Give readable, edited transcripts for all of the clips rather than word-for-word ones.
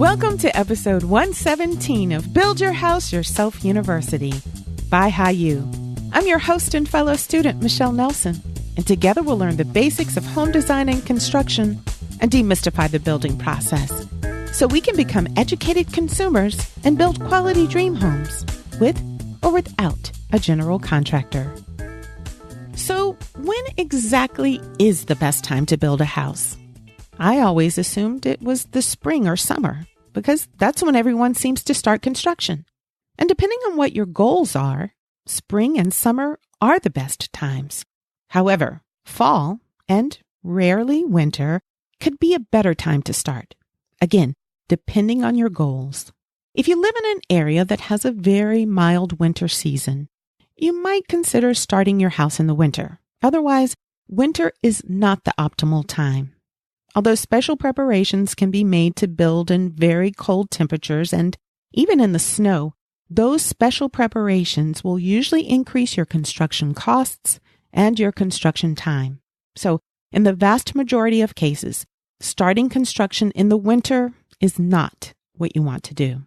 Welcome to episode 117 of Build Your House Yourself University by BYHYU. I'm your host and fellow student, Michelle Nelson, and together we'll learn the basics of home design and construction and demystify the building process so we can become educated consumers and build quality dream homes with or without a general contractor. So, when exactly is the best time to build a house? I always assumed it was the spring or summer because that's when everyone seems to start construction. And depending on what your goals are, spring and summer are the best times. However, fall and rarely winter could be a better time to start. Again, depending on your goals. If you live in an area that has a very mild winter season, you might consider starting your house in the winter. Otherwise, winter is not the optimal time. Although special preparations can be made to build in very cold temperatures and even in the snow, those special preparations will usually increase your construction costs and your construction time. So, in the vast majority of cases, starting construction in the winter is not what you want to do.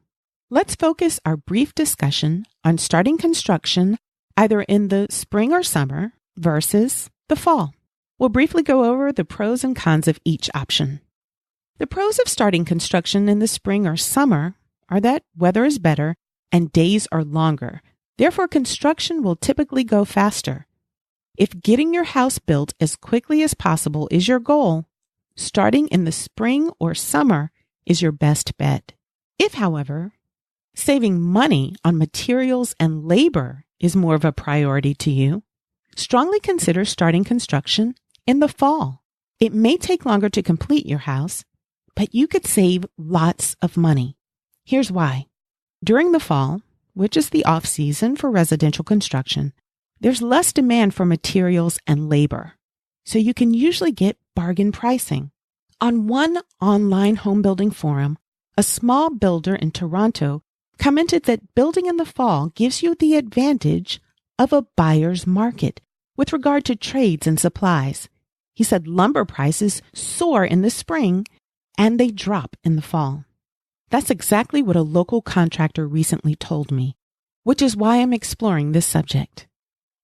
Let's focus our brief discussion on starting construction either in the spring or summer versus the fall. We'll briefly go over the pros and cons of each option. The pros of starting construction in the spring or summer are that weather is better and days are longer. Therefore, construction will typically go faster. If getting your house built as quickly as possible is your goal, starting in the spring or summer is your best bet. If, however, saving money on materials and labor is more of a priority to you, strongly consider starting construction in the fall. It may take longer to complete your house, but you could save lots of money. Here's why. During the fall, which is the off-season for residential construction, there's less demand for materials and labor, so you can usually get bargain pricing. On one online home building forum, a small builder in Toronto commented that building in the fall gives you the advantage of a buyer's market with regard to trades and supplies. He said lumber prices soar in the spring and they drop in the fall. That's exactly what a local contractor recently told me, which is why I'm exploring this subject.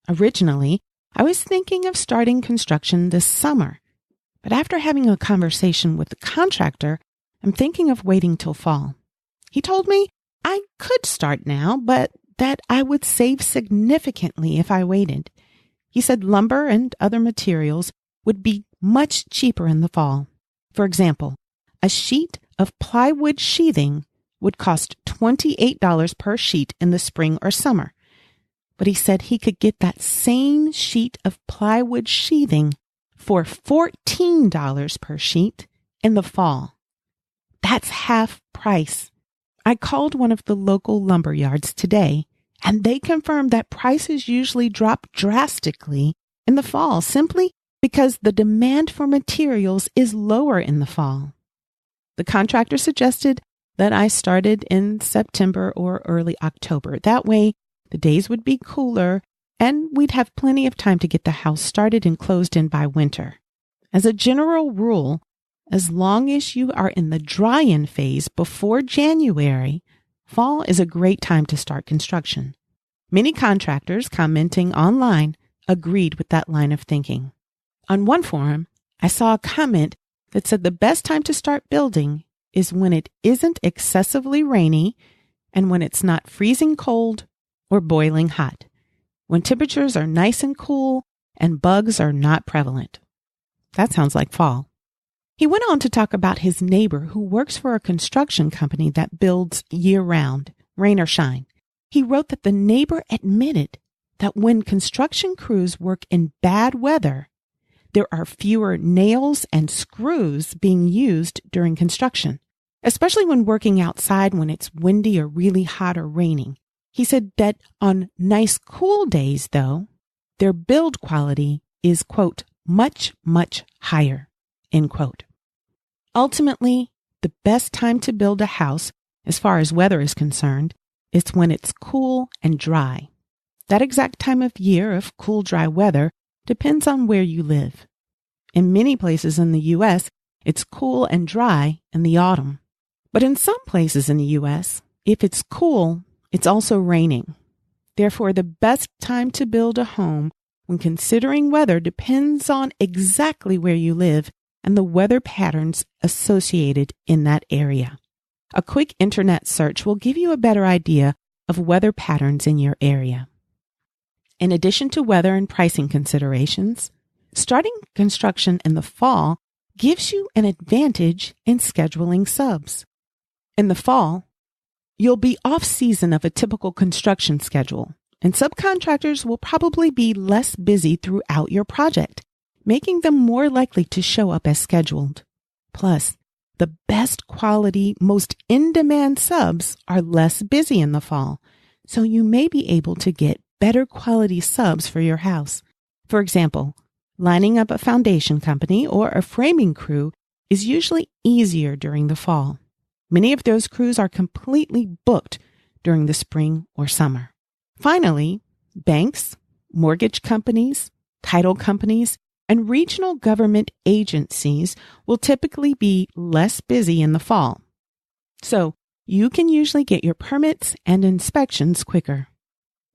Originally, I was thinking of starting construction this summer, but after having a conversation with the contractor, I'm thinking of waiting till fall. He told me I could start now, but that I would save significantly if I waited. He said lumber and other materials would be much cheaper in the fall. For example, a sheet of plywood sheathing would cost $28 per sheet in the spring or summer. But he said he could get that same sheet of plywood sheathing for $14 per sheet in the fall. That's half price. I called one of the local lumber yards today, and they confirmed that prices usually drop drastically in the fall simply because the demand for materials is lower in the fall. The contractor suggested that I started in September or early October. That way, the days would be cooler and we'd have plenty of time to get the house started and closed in by winter. As a general rule, as long as you are in the dry-in phase before January, fall is a great time to start construction. Many contractors commenting online agreed with that line of thinking. On one forum, I saw a comment that said the best time to start building is when it isn't excessively rainy and when it's not freezing cold or boiling hot, when temperatures are nice and cool and bugs are not prevalent. That sounds like fall. He went on to talk about his neighbor who works for a construction company that builds year-round, rain or shine. He wrote that the neighbor admitted that when construction crews work in bad weather, there are fewer nails and screws being used during construction, especially when working outside when it's windy or really hot or raining. He said that on nice cool days, though, their build quality is, quote, much, much higher, end quote. Ultimately, the best time to build a house, as far as weather is concerned, is when it's cool and dry. That exact time of year of cool, dry weather depends on where you live. In many places in the U.S., it's cool and dry in the autumn. But in some places in the U.S., if it's cool, it's also raining. Therefore, the best time to build a home when considering weather depends on exactly where you live and the weather patterns associated in that area. A quick internet search will give you a better idea of weather patterns in your area. In addition to weather and pricing considerations, starting construction in the fall gives you an advantage in scheduling subs. In the fall, you'll be off season of a typical construction schedule, and subcontractors will probably be less busy throughout your project, making them more likely to show up as scheduled. Plus, the best quality, most in-demand subs are less busy in the fall, so you may be able to get better quality subs for your house. For example, lining up a foundation company or a framing crew is usually easier during the fall. Many of those crews are completely booked during the spring or summer. Finally, banks, mortgage companies, title companies, and regional government agencies will typically be less busy in the fall. So you can usually get your permits and inspections quicker.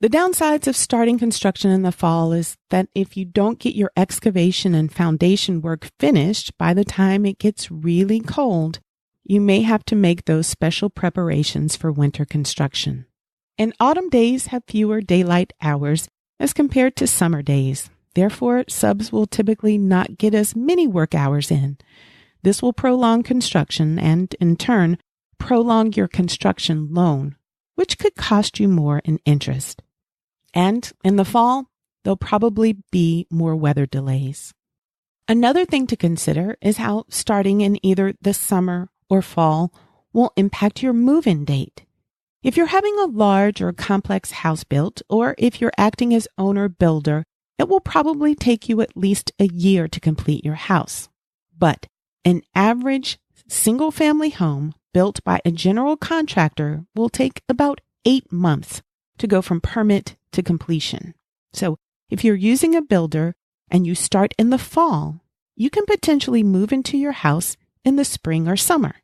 The downsides of starting construction in the fall is that if you don't get your excavation and foundation work finished by the time it gets really cold, you may have to make those special preparations for winter construction. And autumn days have fewer daylight hours as compared to summer days. Therefore, subs will typically not get as many work hours in. This will prolong construction and, in turn, prolong your construction loan, which could cost you more in interest. And in the fall, there'll probably be more weather delays. Another thing to consider is how starting in either the summer or fall will impact your move-in date. If you're having a large or complex house built, or if you're acting as owner-builder, it will probably take you at least a year to complete your house. But an average single-family home built by a general contractor will take about 8 months to go from permit to completion. So if you're using a builder and you start in the fall, you can potentially move into your house in the spring or summer.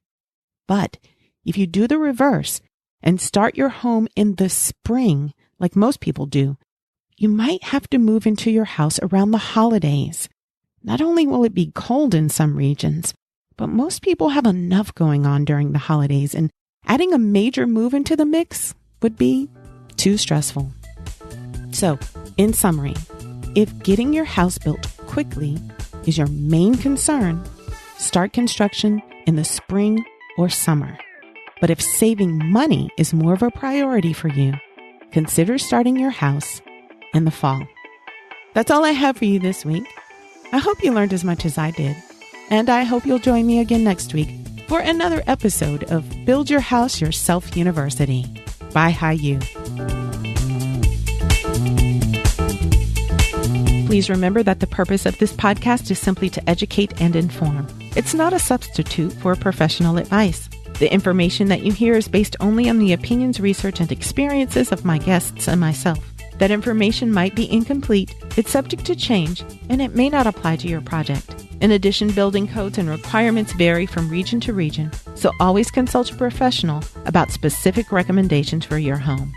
But if you do the reverse and start your home in the spring, like most people do, you might have to move into your house around the holidays. Not only will it be cold in some regions, but most people have enough going on during the holidays, and adding a major move into the mix would be too stressful. So, in summary, if getting your house built quickly is your main concern, start construction in the spring or summer. But if saving money is more of a priority for you, consider starting your house in the fall. That's all I have for you this week. I hope you learned as much as I did, and I hope you'll join me again next week for another episode of Build Your House Yourself University. BYHYU. Please remember that the purpose of this podcast is simply to educate and inform. It's not a substitute for professional advice. The information that you hear is based only on the opinions, research, and experiences of my guests and myself. That information might be incomplete, it's subject to change, and it may not apply to your project. In addition, building codes and requirements vary from region to region, so always consult a professional about specific recommendations for your home.